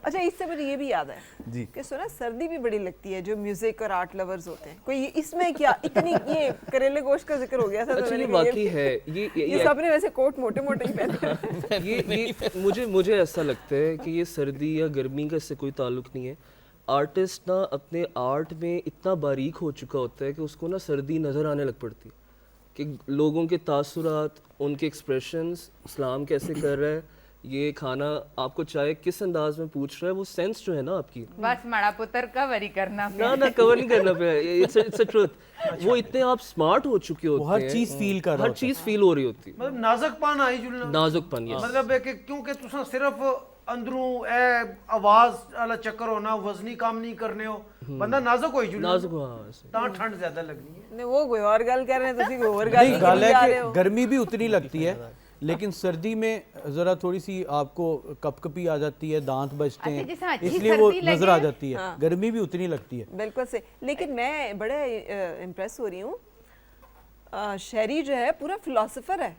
Speaker 1: अच्छा इससे मुझे ये भी याद है
Speaker 2: जी
Speaker 1: कि सुना सर्दी भी बड़ी लगती है जो म्यूजिक और आर्ट लवर्स होते हैं। कोई इसमें क्या इतनी ये करेले गोश्त का जिक्र हो गया था तो
Speaker 3: अच्छा, ये
Speaker 1: मैंने कहा
Speaker 3: वाकई है।
Speaker 1: ये सबने वैसे कोट मोटे मोटे ही पहने हैं।
Speaker 3: मुझे ऐसा लगता है कि ये सर्दी या गर्मी का इससे कोई ताल्लुक नहीं है। आर्टिस्ट ना अपने आर्ट में इतना बारीक हो चुका होता है कि उसको ना सर्दी नज़र आने लग पड़ती है कि लोगों के तासुरात, उनके एक्सप्रेशंस, इस्लाम कैसे कर रहा है, ये खाना आपको चाहे किस अंदाज में पूछ रहा है, वो सेंस जो है ना आपकी
Speaker 6: बस मड़ा पुत्र कवर ही करना
Speaker 3: ना कवर नहीं करना पे, इट्स अ ट्रुथ। वो इतने आप स्मार्ट हो चुके होते
Speaker 2: वो
Speaker 3: हैं,
Speaker 2: हर चीज फील कर रहा
Speaker 3: हर
Speaker 2: होता
Speaker 3: चीज फील हो रही होती है,
Speaker 5: मतलब नाजुकपन आई जुलना।
Speaker 3: नाजुकपन। यस,
Speaker 5: मतलब है कि क्योंकि तुसा सिर्फ अंदरों ए आवाज वाला चक्कर होना, वजनी काम नहीं करने हो, बंदा नाजुक होई जुलना।
Speaker 3: नाजुक, हाँ वैसे।
Speaker 5: ता ठंड ज्यादा लगनी है।
Speaker 1: नहीं वो कोई और गल कर रहे हैं तुसी कोई और गल
Speaker 2: नहीं गल
Speaker 1: जा रहे
Speaker 2: है
Speaker 1: हो।
Speaker 2: कि गर्मी भी उतनी लगती है लेकिन सर्दी में जरा थोड़ी सी आपको कपकपी आ जाती है, दांत बजते
Speaker 6: अच्छा, जैसे
Speaker 2: हैं,
Speaker 6: अच्छी
Speaker 2: इसलिए वो
Speaker 6: सर्दी लगे।
Speaker 2: नजर आ जाती है।
Speaker 1: हाँ।
Speaker 2: गर्मी भी उतनी लगती है।
Speaker 1: बिल्कुल से। लेकिन मैं बड़े इम्प्रेस हो रही हूँ, शेरी जो है पूरा फिलोसोफर है,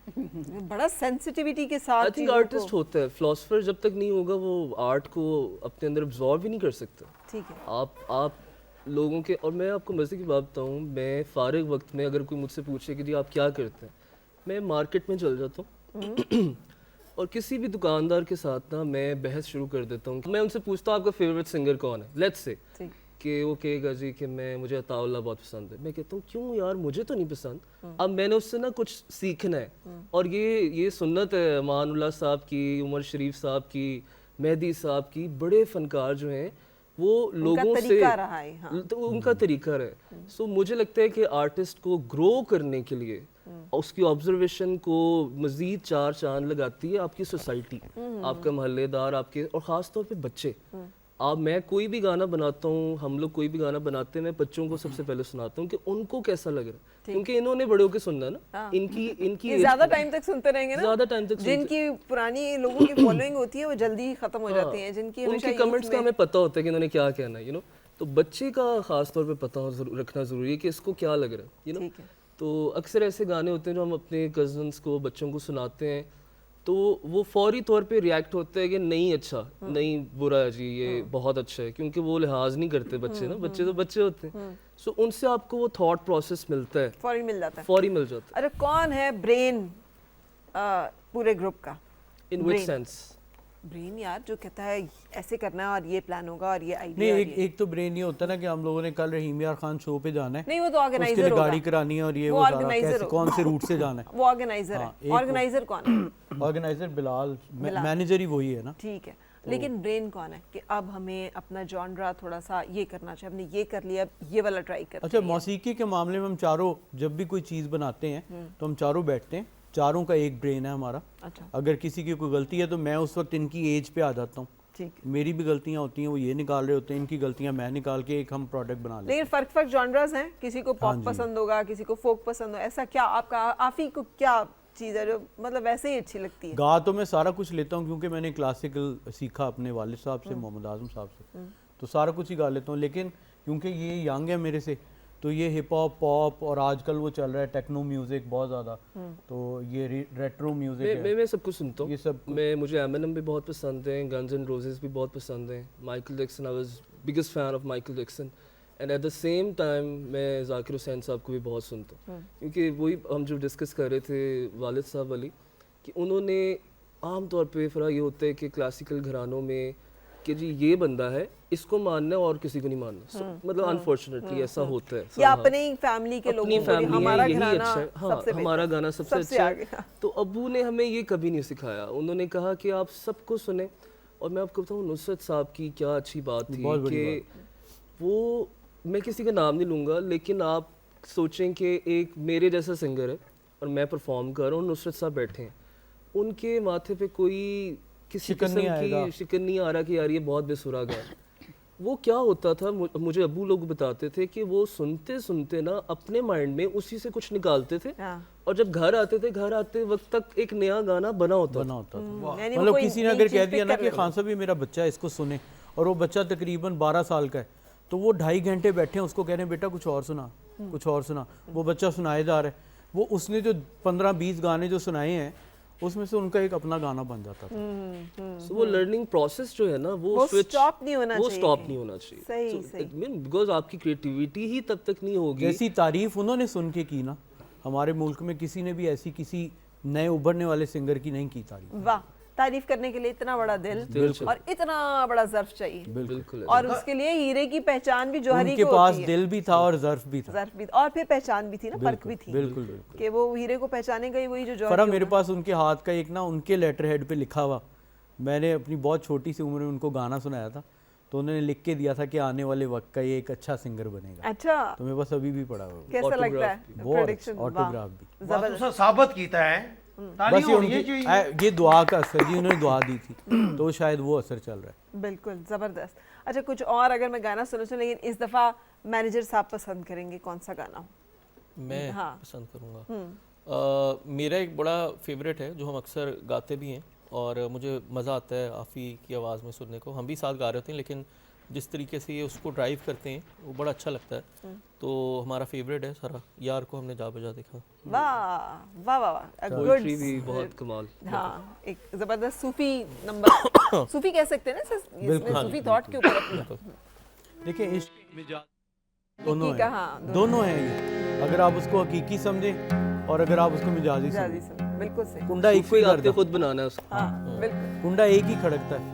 Speaker 1: बड़ा सेंसिटिविटी के साथ
Speaker 3: आई थिंक
Speaker 1: चीज़ों
Speaker 3: आर्टिस्ट
Speaker 1: को-
Speaker 3: होता है, फिलोसोफर जब तक नहीं होगा वो आर्ट को अपने अंदर एब्जॉर्ब ही नहीं कर सकता।
Speaker 1: ठीक है।
Speaker 3: आप लोगों के, और मैं आपको मज़े की बात बताऊँ, मैं फारिग वक्त में अगर कोई मुझसे पूछे कि जी आप क्या करते हैं, मैं मार्केट में चल जाता हूँ और किसी भी दुकानदार के साथ ना मैं बहस शुरू कर देता हूँ। मैं उनसे पूछता हूँ आपका फेवरेट सिंगर कौन है, लेट्स से
Speaker 1: ठीक।
Speaker 3: कि वो कहेगा जी कि मुझे अताउल्लाह बहुत पसंद है। मैं कहता हूँ क्यों यार, मुझे तो नहीं पसंद। अब मैंने उससे ना कुछ सीखना है, और ये सुन्नत है मानुल्लाह साहब की, उमर शरीफ साहब की, मेहदी साहब की, बड़े फनकार जो हैं वो लोगों से
Speaker 1: तरीका रहा है, हाँ।
Speaker 3: तो उनका तरीका है। सो मुझे लगता है कि आर्टिस्ट को ग्रो करने के लिए उसकी ऑब्जर्वेशन को मजीद 4 चांद लगाती है आपकी सोसाइटी, आपका मोहल्लेदार, आपके, और ख़ास तौर पे बच्चे। आप, मैं कोई भी गाना बनाता हूँ, हम लोग कोई भी गाना बनाते हैं, मैं बच्चों को सबसे पहले सुनाता हूँ कि उनको कैसा लग रहा है, क्योंकि इन्होंने बड़े होकर सुनना है ना।
Speaker 1: हाँ।
Speaker 3: इनकी
Speaker 1: ये ज्यादा टाइम तक सुनते रहेंगे ना,
Speaker 3: ज़्यादा टाइम तक सुनते-
Speaker 1: जिनकी पुरानी लोगों की फॉलोइंग होती है वो जल्दी ही खत्म हो जाती है, जिनकी हमेशा
Speaker 3: उनके
Speaker 1: youth
Speaker 3: कमेंट्स का
Speaker 1: में-
Speaker 3: हमें पता होता है कि इन्होंने क्या कहना है, तो बच्चे का खास तौर पे पता रखना ज़रूरी है कि इसको क्या लग रहा है,
Speaker 1: ठीक है।
Speaker 3: तो अक्सर ऐसे गाने होते हैं जो हम अपने कजन्स को, बच्चों को सुनाते हैं, तो वो फौरी तौर पे रिएक्ट होते हैं कि नहीं अच्छा, नहीं बुरा है जी, ये बहुत अच्छा है, क्योंकि वो लिहाज नहीं करते बच्चे ना, बच्चे तो बच्चे होते हैं। सो उनसे आपको वो थॉट प्रोसेस मिलता है,
Speaker 1: फौरी मिल जाता है।
Speaker 3: फौरी मिल जाता
Speaker 1: अरे कौन है ब्रेन पूरे ग्रुप का?
Speaker 3: है। इन विच
Speaker 1: Brain.
Speaker 3: सेंस?
Speaker 1: ब्रेन यार जो कहता है ऐसे करना है और ये प्लान होगा और ये
Speaker 2: नहीं
Speaker 1: आइडिया।
Speaker 2: एक तो ब्रेन ये होता है ना कि हम लोगों ने कल रहीम यार खान शो पे जाना है,
Speaker 1: नहीं वो तो
Speaker 2: उसके
Speaker 1: ऑर्गेनाइजर
Speaker 2: लिए
Speaker 1: होगा।
Speaker 2: गाड़ी करानी है और ये
Speaker 1: वो
Speaker 2: वो सारा
Speaker 1: organizer
Speaker 2: कैसे
Speaker 1: होगा।
Speaker 2: कौन से रूट से जाना है।
Speaker 1: वो ऑर्गेनाइजर
Speaker 2: हाँ,
Speaker 1: है।
Speaker 2: एक
Speaker 1: ऑर्गेनाइजर कौन है?
Speaker 2: ऑर्गेनाइजर बिलाल,
Speaker 1: बिलाल।
Speaker 2: मैनेजर ही वही है ना।
Speaker 1: ठीक है, लेकिन ब्रेन कौन है कि अब हमें अपना जॉनरा थोड़ा सा ये करना चाहिए, हमने ये कर लिया, अब ये वाला ट्राई करते
Speaker 2: अच्छा
Speaker 1: हैं।
Speaker 2: मौसीकी के मामले में हम चारों जब भी कोई चीज़ बनाते हैं तो हम चारों बैठते हैं, चारों का एक ब्रेन है हमारा।
Speaker 1: अच्छा।
Speaker 2: अगर किसी की कोई गलती है तो मैं उस वक्त इनकी एज पे आ जाता हूँ
Speaker 1: ठीक।
Speaker 2: मेरी भी गलतियां होती हैं, वो ये निकाल रहे होते हैं, इनकी गलतियां मैं निकाल के एक हम प्रोडक्ट बना लेते
Speaker 1: लेकिन फर्क फर्क जॉनर्स हैं, किसी को
Speaker 2: हाँ
Speaker 1: पॉप
Speaker 2: जी।
Speaker 1: पसंद होगा, किसी को फोक पसंद हो, ऐसा क्या आपका आफी को क्या चीज़ है जो मतलब वैसे ही अच्छी लगती है?
Speaker 2: गा तो मैं सारा कुछ लेता हूँ क्योंकि मैंने क्लासिकल सीखा अपने वालिद साहब से, मोहम्मद आजम साहब से, तो सारा कुछ ही गा लेता हूँ। लेकिन क्योंकि ये यंग है मेरे से, तो ये हिप हॉप, पॉप और आजकल वो चल रहा है टेक्नो म्यूजिक बहुत ज़्यादा, तो ये रेट्रो म्यूजिक है।
Speaker 3: मैं सब कुछ सुनता हूँ।
Speaker 2: ये सब
Speaker 3: मुझे एमिनेम भी बहुत पसंद है, गन्स एंड रोजेस भी बहुत पसंद है, Michael Jackson, I was biggest fan of Michael Jackson. And at the same time मैं जाकिर हुसैन साहब को भी बहुत सुनता हूँ, क्योंकि वही हम जो डिस्कस कर रहे थे वालिद साहब वाली, कि उन्होंने आम तौर पे फ़र्क ये होता है कि क्लासिकल घरानों में कि जी ये बंदा है, इसको मानना है और किसी को नहीं मानना। मतलब अनफॉर्चुनेटली ऐसा होता है।
Speaker 1: या
Speaker 3: somehow।
Speaker 1: अपने ही फैमिली के लोगों
Speaker 3: अपनी
Speaker 1: को भी
Speaker 3: फैमिली
Speaker 1: हमारा
Speaker 3: है, यही
Speaker 1: घराना
Speaker 3: अच्छा है। हाँ,
Speaker 1: सबसे
Speaker 3: हमारा
Speaker 1: बेहतर,
Speaker 3: गाना सबसे
Speaker 1: सबसे
Speaker 3: अच्छा
Speaker 1: आगे।
Speaker 3: है। तो अब्बू ने हमें ये कभी नहीं सिखाया। उन्होंने कहा कि आप सबको सुने। और मैं आपको बताऊँ, नुसरत साहब की क्या अच्छी बात थी
Speaker 2: बहुत बड़ी
Speaker 3: कि वो, मैं किसी का नाम नहीं लूँगा, लेकिन आप सोचें कि एक मेरे जैसा सिंगर है और मैं परफॉर्म कर रहा हूँ, नुसरत साहब बैठे हैं, उनके माथे पे कोई किसी
Speaker 2: शिकन
Speaker 3: किस्म
Speaker 2: नहीं आएगा।
Speaker 3: की शिकन नहीं आ रहा कि यार ये बहुत बेसुरा गा है। वो क्या होता था, मुझे अब्बू लोग बताते थे कि वो सुनते सुनते ना अपने माइंड में उसी से कुछ निकालते थे,
Speaker 1: हाँ।
Speaker 3: और जब घर आते थे, घर आते वक्त तक एक नया गाना बना होता
Speaker 2: बना
Speaker 3: था।
Speaker 2: होता था।
Speaker 1: यानी वो
Speaker 2: मतलब
Speaker 1: कोई
Speaker 2: किसी ने
Speaker 1: नई
Speaker 2: अगर
Speaker 1: चीज़
Speaker 2: कह
Speaker 1: pick
Speaker 2: दिया ना
Speaker 1: कर
Speaker 2: कि
Speaker 1: रहे
Speaker 2: खान साहब ये मेरा बच्चा है, इसको सुने, और वो बच्चा तकरीबन 12 साल का है, तो वो 2.5 घंटे बैठे हैं, उसको कह रहे हैं बेटा कुछ और सुना, कुछ और सुना, वो बच्चा सुनाए जा रहा है। वो उसने जो 15-20 गाने जो सुनाए हैं, उसमें से उनका एक अपना गाना बन जाता था।
Speaker 3: So, वो लर्निंग प्रोसेस जो है ना,
Speaker 1: वो
Speaker 3: वो स्विच
Speaker 1: stop नहीं होना
Speaker 3: वो
Speaker 1: चाहिए
Speaker 3: स्टॉप
Speaker 1: कहीं।
Speaker 3: नहीं होना चाहिए।
Speaker 1: सही, सही।
Speaker 3: बिकॉज आपकी क्रिएटिविटी ही तब तक नहीं होगी।
Speaker 2: जैसी तारीफ उन्होंने सुन के की ना, हमारे मुल्क में किसी ने भी ऐसी किसी नए उभरने वाले सिंगर की नहीं की तारीफ।
Speaker 1: वाह, तारीफ करने के लिए इतना बड़ा दिल
Speaker 3: बिल्कुल।
Speaker 1: और इतना बड़ा ज़र्फ चाहिए,
Speaker 3: बिल्कुल।
Speaker 1: और उसके लिए हीरे की पहचान भी जौहरी
Speaker 2: उनके
Speaker 1: को
Speaker 2: पास
Speaker 1: होती है।
Speaker 2: दिल भी था और ज़र्फ भी था।
Speaker 1: ज़र्फ भी, और फिर पहचान भी थी ना, फर्क भी थी
Speaker 2: बिल्कुल बिल्कुल।
Speaker 1: कि वो हीरे को पहचाने गई, वही जो जौहरी
Speaker 2: फरा मेरे
Speaker 1: होगा।
Speaker 2: पास उनके हाथ का एक ना, उनके लेटर हेड पे लिखा हुआ, मैंने अपनी बहुत छोटी सी उम्र में उनको गाना सुनाया था, तो उन्होंने लिख के दिया था कि आने वाले वक्त का ये एक अच्छा सिंगर बनेगा।
Speaker 1: अच्छा,
Speaker 2: तो मेरे पास अभी भी पड़ा हुआ है।
Speaker 1: कैसा लगता है
Speaker 2: बहुत
Speaker 1: प्रेडिक्शन?
Speaker 2: ऑटोग्राफ भी।
Speaker 5: बात उसने साबित कीता है, ताली
Speaker 2: बस ये
Speaker 5: होनी
Speaker 2: उनकी
Speaker 5: चाहिए।
Speaker 2: ये दुआ का असर जी, उन्होंने दुआ दी थी, तो शायद वो असर चल रहा है।
Speaker 1: बिल्कुल ज़बरदस्त। अच्छा, कुछ और अगर मैं गाना सुनूं, लेकिन इस दफ़ा मैनेजर साहब पसंद करेंगे कौन सा गाना हो?
Speaker 4: मैं
Speaker 1: हाँ।
Speaker 4: पसंद करूँगा। मेरा एक बड़ा फेवरेट है जो हम अक्सर गाते भी हैं, और मुझे मज़ा आता है आफ़ी की आवाज़ में सुनने को। हम भी साथ गा रहे होते हैं, लेकिन जिस तरीके से ये उसको ड्राइव करते हैं वो बड़ा अच्छा लगता है। तो हमारा फेवरेट है सारा, यार को हमने जा बजा देखा।
Speaker 1: वाह वाह वाह वाह,
Speaker 3: पोइट्री भी बहुत कमाल।
Speaker 1: हाँ, एक ज़बरदस्त सूफी नंबर, सूफी कह सकते हैं ना, इसमें सूफी थॉट के ऊपर अपना
Speaker 2: देखिए इश्क
Speaker 8: मिजाज
Speaker 2: दोनों
Speaker 1: हकीका,
Speaker 2: है,
Speaker 1: हाँ,
Speaker 2: दोनों है ये। अगर आप उसको हकीकी समझें और अगर आप उसको मिजाजी
Speaker 1: जादी
Speaker 2: समझें,
Speaker 1: सुन, बिल्कुल सही।
Speaker 2: कुंडा एक
Speaker 3: सूफी
Speaker 2: ही
Speaker 3: आपने
Speaker 2: करता
Speaker 3: खुद बनाना है उसको।
Speaker 1: हाँ, बिल्कुल।
Speaker 2: कुंडा एक ही खड़कता है।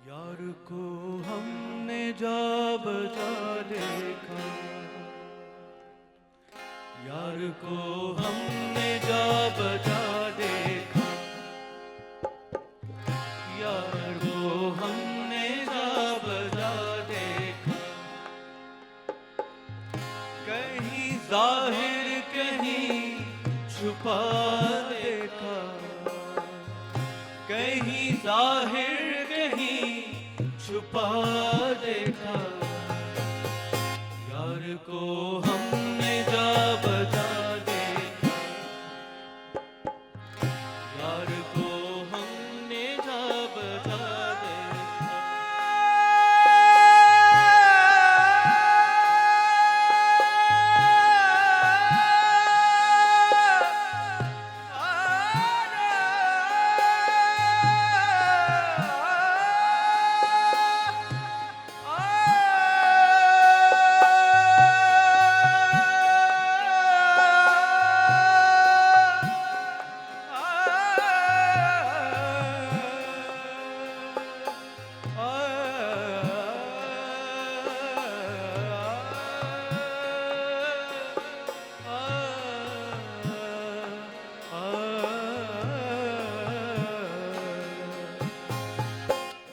Speaker 8: यार को हमने जा बजा देखा, यार को हमने जा बजा देखा, यार को हमने जा बजा देखा, कहीं जाहिर कहीं छुपा देखा, कहीं जाहिर कहीं छुपा देखा, यार को हमने जा बजा देखा, यार को हमने जा बजा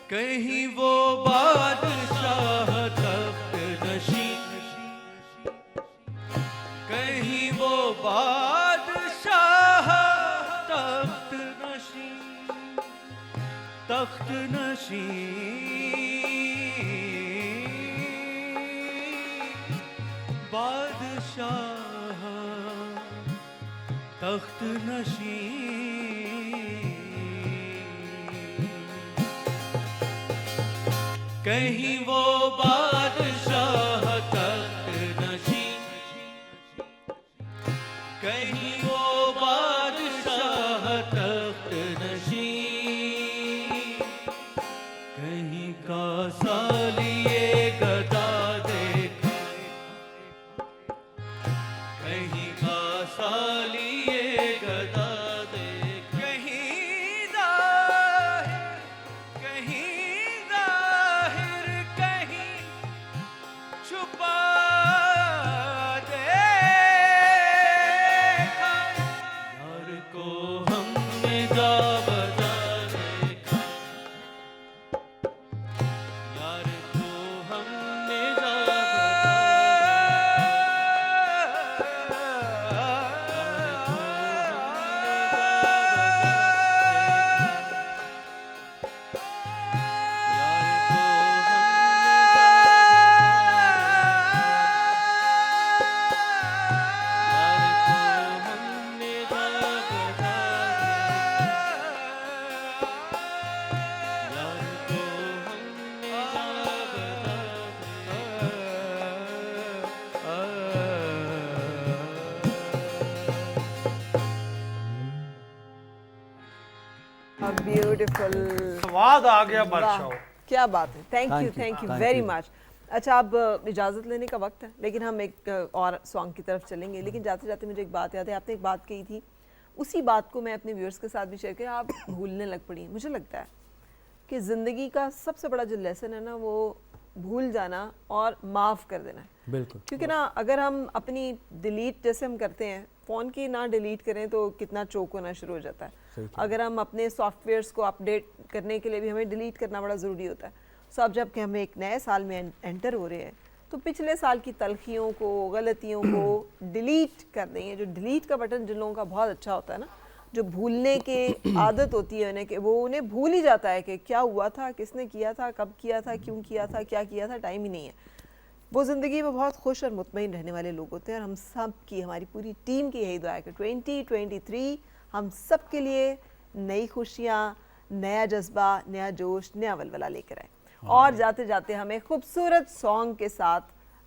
Speaker 8: कहीं वो बादशाह तख्त नशी, कहीं वो बादशाह तख्त नशी, तख्त नशी, बादशाह तख्त नशी, कहीं वो बादशाह तख्त नशी, कहीं वो बादशाह तख्त नशी, कहीं का सालिए गदा देखा, कहीं का सालिए गदा देखा, कहीं जाहिर, कहीं जाहिर, कहीं छुपा देखा, यार को हमने जा बजा देखा, यार को हमने जा
Speaker 1: ब्यूटीफुल,
Speaker 5: स्वाद आ गया बादशाह।
Speaker 1: क्या बात है, thank
Speaker 2: Thank
Speaker 1: you,
Speaker 2: you,
Speaker 1: thank you
Speaker 2: thank
Speaker 1: very
Speaker 2: you.
Speaker 1: Much. अच्छा, अब इजाज़त लेने का वक्त है, लेकिन हम एक और सॉन्ग की तरफ चलेंगे। लेकिन जाते जाते मुझे एक बात याद है, आपने एक बात कही थी, उसी बात को मैं अपने व्यूअर्स के साथ भी शेयर किया, आप भूलने लग पड़ी। मुझे लगता है कि ज़िंदगी का सबसे बड़ा जो लेसन है ना, वो भूल जाना और माफ़ कर देना है।
Speaker 2: बिल्कुल।
Speaker 1: क्योंकि ना अगर हम अपनी डिलीट जैसे हम करते हैं, फ़ोन की ना डिलीट करें तो कितना चोक होना शुरू हो जाता है। अगर हम अपने सॉफ्टवेयर्स को अपडेट करने के लिए भी हमें डिलीट करना बड़ा ज़रूरी होता है। सो अब जब कि हम एक नए साल में एंटर हो रहे हैं, तो पिछले साल की तलखियों को, गलतियों को डिलीट कर देंगे। जो डिलीट का बटन जिन लोगों का बहुत अच्छा होता है ना, जो भूलने की आदत होती है उन्हें, कि वो उन्हें भूल ही जाता है कि क्या हुआ था, किसने किया था, कब किया था, क्यों किया था, क्या किया था, टाइम ही नहीं है। वो ज़िंदगी में बहुत खुश और मुतमईन रहने वाले लोग होते हैं। और हम सब की, हमारी पूरी टीम की यही दुआ है कि 2023 हम सब के लिए नई खुशियाँ, नया जज्बा, नया जोश, नया वलवला लेकर आए। और जाते जाते हमें खूबसूरत सॉन्ग के साथ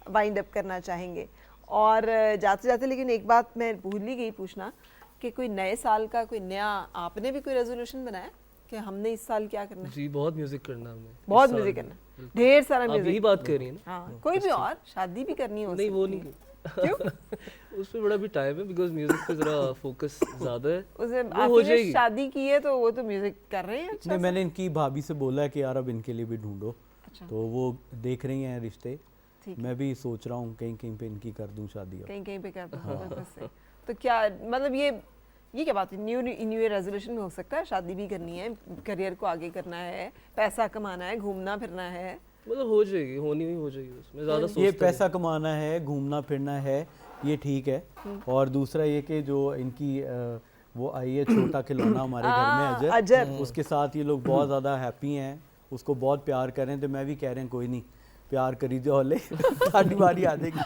Speaker 1: वाइंड अप करना चाहेंगे। और जाते जाते लेकिन एक बात मैं भूल ही गई पूछना, कि कोई नए साल का कोई नया, आपने भी कोई रेजोल्यूशन बनाया कि हमने इस साल क्या करना है?
Speaker 3: जी, बहुत म्यूजिक करना है हमने,
Speaker 1: बहुत
Speaker 3: इस साल
Speaker 1: म्यूजिक
Speaker 3: में।
Speaker 1: करना, ढेर सारा
Speaker 3: आप यही
Speaker 1: म्यूजिक।
Speaker 3: बात कर रही हैं ना?
Speaker 1: हाँ, कोई भी और शादी भी करनी हो
Speaker 3: नहीं, वो
Speaker 1: सकती
Speaker 3: नहीं
Speaker 1: है। क्यों?
Speaker 3: उस पे बड़ा भी टाइम है, बिकॉज म्यूजिक पे जरा फोकस ज्यादा है।
Speaker 1: उसे
Speaker 3: वो हो
Speaker 1: आपने
Speaker 3: जाएगी।
Speaker 1: शादी की है तो वो तो म्यूजिक कर रहे हैं अच्छा
Speaker 2: नहीं,
Speaker 1: से।
Speaker 2: मैंने इनकी भाभी से बोला है कि यार अब इनके लिए भी ढूंढो,
Speaker 1: अच्छा।
Speaker 2: तो वो देख रही हैं रिश्ते।
Speaker 1: ठीक।
Speaker 2: मैं भी सोच रहा हूँ कहीं कहीं पे इनकी कर दूँ शादी अब।
Speaker 1: कहीं कहीं पे कर दो बिल्कुल से। तो क्या मतलब ये क्या बात है, न्यू ईयर रेजोल्यूशन में हो सकता है शादी भी करनी है, करियर को आगे करना है, पैसा कमाना है, घूमना फिरना है।
Speaker 3: मतलब हो जाएगी, होनी ही हो जाएगी, उसमें ज्यादा सोचते
Speaker 2: ये
Speaker 3: नहीं।
Speaker 2: पैसा कमाना है, घूमना फिरना है, ये ठीक है। और दूसरा ये कि जो इनकी वो आई है छोटा खिलौना हमारे घर में,
Speaker 1: अजब।
Speaker 2: उसके साथ ये लोग बहुत ज़्यादा हैप्पी हैं उसको बहुत प्यार करें तो मैं भी कह रहे हैं कोई नहीं प्यार करी जो हले साड़ी बारी आ जाएगी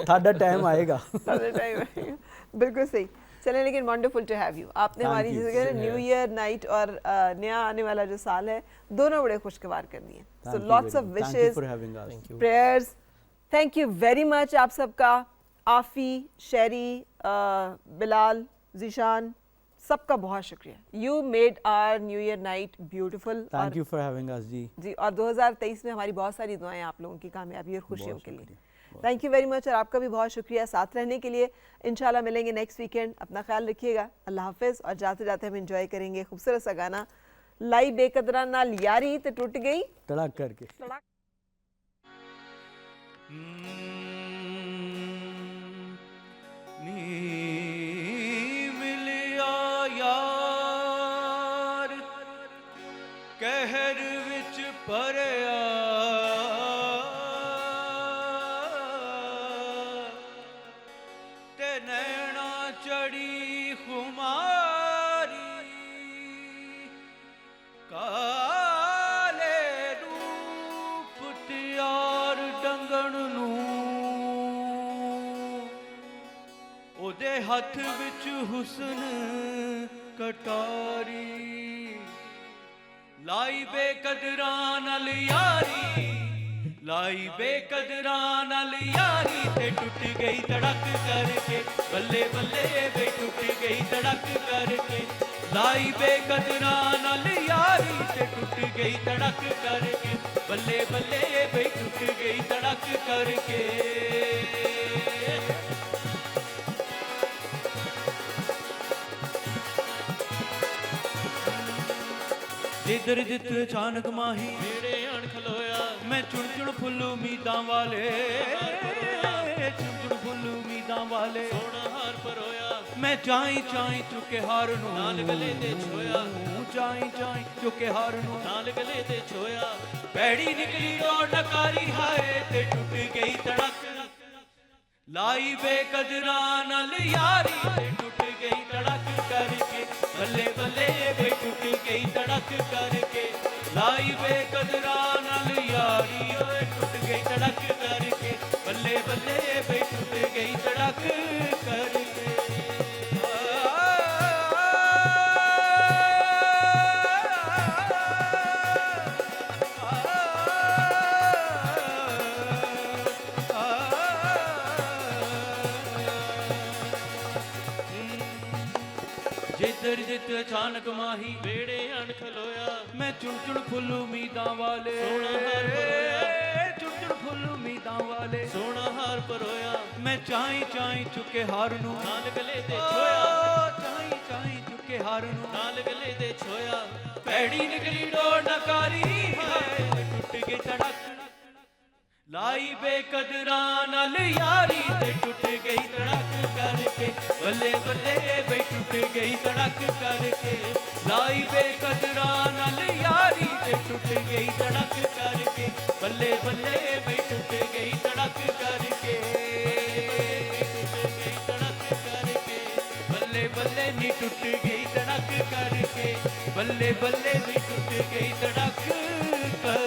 Speaker 2: साड़ा टाइम आएगा
Speaker 1: सारा टाइम आएगा। बिल्कुल सही। चलें, लेकिन वंडरफुल टू हैव यू। आपने
Speaker 2: Thank
Speaker 1: हमारी
Speaker 2: you.
Speaker 1: जैसे कहते हैं न्यू ईयर नाइट और नया आने वाला जो साल है दोनों बड़े खुशगवार कर दिए। So lots of wishes,
Speaker 2: for having us.
Speaker 1: Prayers. Thank you very much आप सबका, आफ़ी, शेरी, बिलाल, जीशान, सबका बहुत शुक्रिया। You made our new year night beautiful.
Speaker 2: Thank you for having us जी।
Speaker 1: जी, और 2023 में हमारी बहुत सारी दुआएं आप लोगों की कामयाबी और खुशियों के लिए। थैंक यू वेरी मच, और आपका भी बहुत शुक्रिया साथ रहने के लिए। इंशाल्लाह मिलेंगे नेक्स्ट वीकेंड। अपना ख्याल रखिएगा। अल्लाह हाफिज़। और जाते जाते हम एंजॉय करेंगे खूबसूरत सा गाना लाई बेकदरा नाल यारी ते टूट गई
Speaker 2: तड़क करके।
Speaker 8: नी मिलिया यार कहर विच भरिया ते नैना चढ़ी खुमारी काले रूप त्यार डंगण नूं ओदे हथ विच हुस्न कटारी लाई बेकदरां नाल यारी लाई बेकदरां नाल यारी ते टुट गई तड़क करके बल्ले बल्ले बे टुट गई तड़क करके लाई बेकदरां नाल यारी ते टुट गई तड़क करके बल्ले बल्ले बे टुट गई तड़क करके जिधर जित अचानक माही मेरे अण खलोया मैं चुन चुन फुल्ल उम्मीदां वाले चुन चुन फुल्ल उम्मीदां वाले सोना हार परोया मैं चाई चाई चुके हार नूं नाल गले ते छोया चाई चाई चुके हार नूं नाल गले ते छोया पैड़ी निकली डोर नकारी हाय ते टूट गई तड़क लाई बेकदरां नाल यारी ते टूट गई तड़क करके बल्ले बल्ले बे टूट गई तड़क करके लाई बेकदरां नाल यारी ओए टूट गई तड़क करके बल्ले बल्ले बे टूट गई तड़क करके जिधर जित अचानक माही बेड़े अण खलोया मैं चुन चुन फुल उम्मीदां वाले सोना हार परोया चुन चुन फुल उम्मीदां वाले सोना हार परोया मैं चाई चाई चुके हार नूं नाल गले ते छोया चाई चाई चुके हार नूं नाल गले ते छोया पैड़ी निकली डोर नकारी हाय टूट गई तड़क लाई बेकदरां नाल यारी ते टूट गई तड़क करके बल्ले बल्ले बे टूट गई तड़क करके लाई बेकदरां नाल यारी ते टूट गई तड़क करके बल्ले बल्ले बे टूट गई तड़क करके बल्ले बल्ले नी टूट गई तड़क करके बल्ले बल्ले नी टूट गई तड़क कर